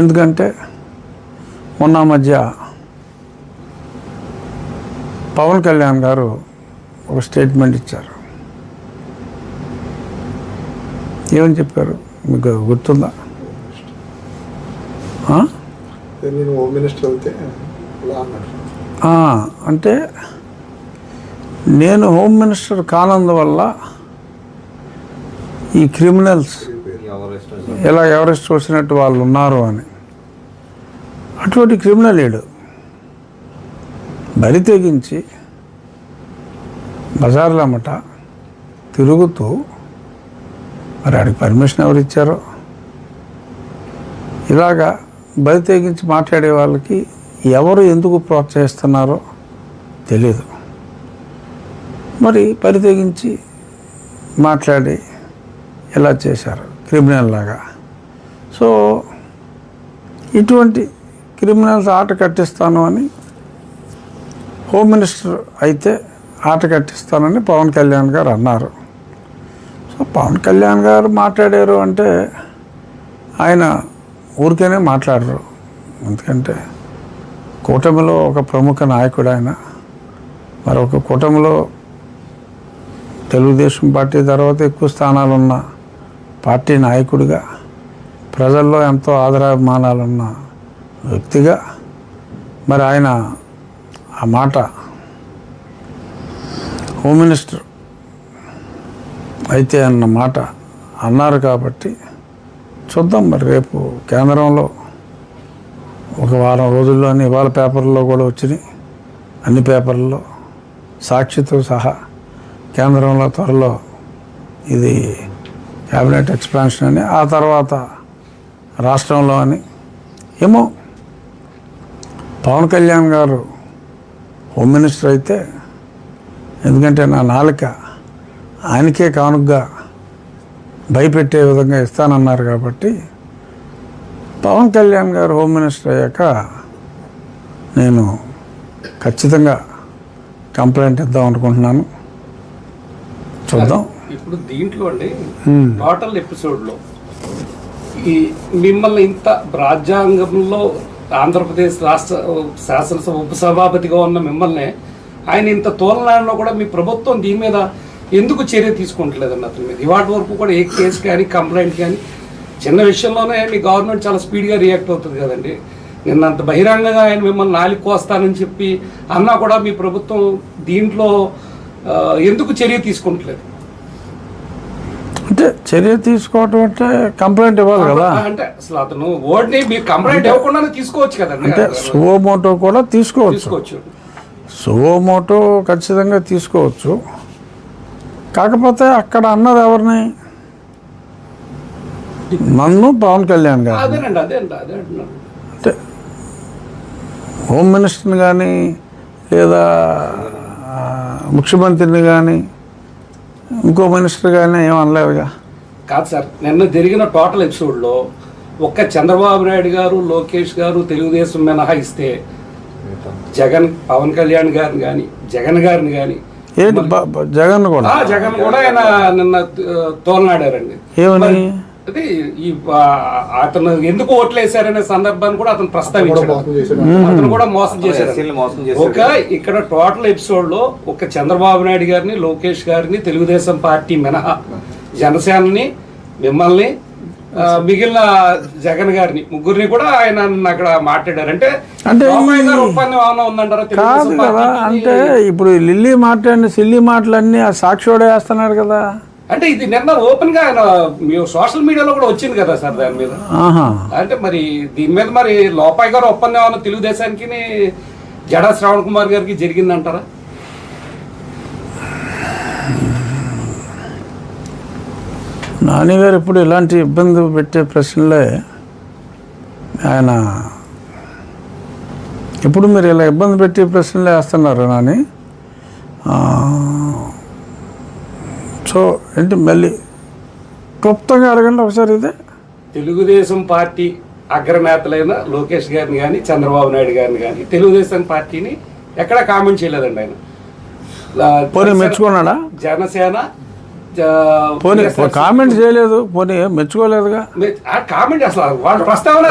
ఎందుకంటే మొన్న మధ్య పవన్ కళ్యాణ్ గారు ఒక స్టేట్మెంట్ ఇచ్చారు. ఏమని చెప్పారు మీకు గుర్తుందా? హోమ్ మినిస్టర్ అయితే అంటే నేను హోమ్ మినిస్టర్ కానందువల్ల ఈ క్రిమినల్స్ ఎలా ఎవరెస్ట్ వచ్చినట్టు వాళ్ళు ఉన్నారు అని. అటువంటి క్రిమినల్ లేడు. బరి తెగించి బజార్లమ్మట తిరుగుతూ, మరి ఆడికి పర్మిషన్ ఎవరు ఇచ్చారో, ఇలాగా బరి తెగించి మాట్లాడే వాళ్ళకి ఎవరు ఎందుకు ప్రోత్సహిస్తున్నారో తెలియదు. మరి బరి తెగించి మాట్లాడి ఎలా చేశారు క్రిమినల్ లాగా. సో ఇటువంటి క్రిమినల్స్ ఆట కట్టిస్తాను అని, హోమ్ మినిస్టర్ అయితే ఆట కట్టిస్తానని పవన్ కళ్యాణ్ గారు అన్నారు. సో పవన్ కళ్యాణ్ గారు మాట్లాడారు అంటే ఆయన ఊరికేనే మాట్లాడరు. ఎందుకంటే కూటమిలో ఒక ప్రముఖ నాయకుడు ఆయన. మరొక కూటమిలో తెలుగుదేశం పార్టీ తర్వాత ఎక్కువ స్థానాలున్న పార్టీ నాయకుడిగా, ప్రజల్లో ఎంతో ఆదరాభిమానాలున్న వ్యక్తిగా మరి ఆయన ఆ మాట హోమ్ మినిస్టర్ అయితే అన్న మాట అన్నారు. కాబట్టి చూద్దాం మరి రేపు కేంద్రంలో ఒక వారం రోజుల్లోని ఇవాళ పేపర్లో కూడా వచ్చినాయి, అన్ని పేపర్లలో సాక్షితో సహా కేంద్రంలో త్వరలో ఇది క్యాబినెట్ ఎక్స్పాన్షన్ అని, ఆ తర్వాత రాష్ట్రంలో అని. ఏమో పవన్ కళ్యాణ్ గారు హోమ్ మినిస్టర్ అయితే, ఎందుకంటే నా నాలుక ఆయనకే కానుగ్గా భయపెట్టే విధంగా ఇస్తానన్నారు కాబట్టి పవన్ కళ్యాణ్ గారు హోమ్ మినిస్టర్ అయ్యాక నేను ఖచ్చితంగా కంప్లైంట్ ఇద్దాం అనుకుంటున్నాను. చూద్దాం. ఇప్పుడు దీంట్లో అండి టోటల్ ఎపిసోడ్లో ఈ మిమ్మల్ని ఇంత రాజ్యాంగంలో ఆంధ్రప్రదేశ్ రాష్ట్ర శాసనసభ ఉపసభాపతిగా ఉన్న మిమ్మల్ని ఆయన ఇంత తోలనాడులో కూడా మీ ప్రభుత్వం దీని మీద ఎందుకు చర్య తీసుకుంటలేదండి అతని మీద? ఇవాటి వరకు కూడా ఏ కేసు కానీ కంప్లైంట్ కానీ చిన్న విషయంలోనే మీ గవర్నమెంట్ చాలా స్పీడ్గా రియాక్ట్ అవుతుంది కదండి. నిన్నంత బహిరంగంగా ఆయన మిమ్మల్ని నాలికి కోస్తానని చెప్పి అన్నా కూడా మీ ప్రభుత్వం దీంట్లో ఎందుకు చర్య తీసుకుంటలేదు? అంటే చర్య తీసుకోవటం అంటే కంప్లైంట్ ఇవ్వాలి కదా. అంటే అసలు అతను ఓడిని మీరు కంప్లైంట్ ఇవ్వకుండానే తీసుకోవచ్చు కదండి. అంటే సువోమోటో కూడా తీసుకోవచ్చు. సువోమోటో ఖచ్చితంగా తీసుకోవచ్చు. కాకపోతే అక్కడ అన్నది ఎవరిని? నన్ను, పవన్ కళ్యాణ్ గారు. అంటే హోమ్ మినిస్టర్ని కానీ లేదా ముఖ్యమంత్రిని కానీ ఇంకో మినిస్టర్ కానీ ఏమనలేదుగా. కాదు సార్, నిన్న జరిగిన టోటల్ ఎపిసోడ్లో ఒక్క చంద్రబాబు నాయుడు గారు, లోకేష్ గారు తెలుగుదేశం మినహాయిస్తే జగన్, పవన్ కళ్యాణ్ గారిని కానీ, జగన్ గారిని కానీ, ఏంటి జగన్ కూడా ఆయన నిన్న తోలనాడారండి. ఏమని? అది ఈ అతను ఎందుకు ఓట్లు వేశారనే సందర్భాన్ని కూడా అతను ప్రస్తావించాడు. అతను కూడా మోసం చేశారు. ఒక ఇక్కడ టోటల్ ఎపిసోడ్ లో ఒక చంద్రబాబు నాయుడు గారిని, లోకేష్ గారిని, తెలుగుదేశం పార్టీ మినహా జనసేనని, మిమ్మల్ని, మిగిలిన జగన్ గారిని, ముగ్గురిని కూడా ఆయన అక్కడ మాట్లాడారు. అంటే ఒప్పందం ఏమైనా ఉందంటారా? కాదు కదా. అంటే ఇప్పుడు లిల్లీ మాట్లాడిన సిల్లీ మాటలన్నీ ఆ సాక్షివాడే వేస్తున్నాడు కదా. అంటే ఇది నిన్న ఓపెన్ గా ఆయన సోషల్ మీడియాలో కూడా వచ్చింది కదా సార్ దాని మీద. అంటే మరి దీని మీద మరి లోపాయి గారు ఒప్పందం ఏమైనా తెలుగుదేశానికి, జడా శ్రావణ్ కుమార్ గారికి జరిగిందంటారా? నాని గారు ఇప్పుడు ఇలాంటి ఇబ్బంది పెట్టే ప్రశ్నలే ఆయన ఇప్పుడు మీరు ఇలా ఇబ్బంది పెట్టే ప్రశ్నలే వేస్తున్నారు నాని. సో ఏంటి మళ్ళీ క్లుప్తంగా అడగండి ఒకసారి. ఇదే తెలుగుదేశం పార్టీ అగ్రనేతలైన లోకేష్ గారిని కానీ, చంద్రబాబు నాయుడు గారిని కానీ, తెలుగుదేశం పార్టీని ఎక్కడ కామెంట్ చేయలేదండి ఆయన. పోనీ మెచ్చుకున్నాడా? జనసేన పోనీ కామెంట్ చేయలేదు, పోనీ మెచ్చుకోలేదుగా. కామెంట్ అసలు వాళ్ళ ప్రస్తావన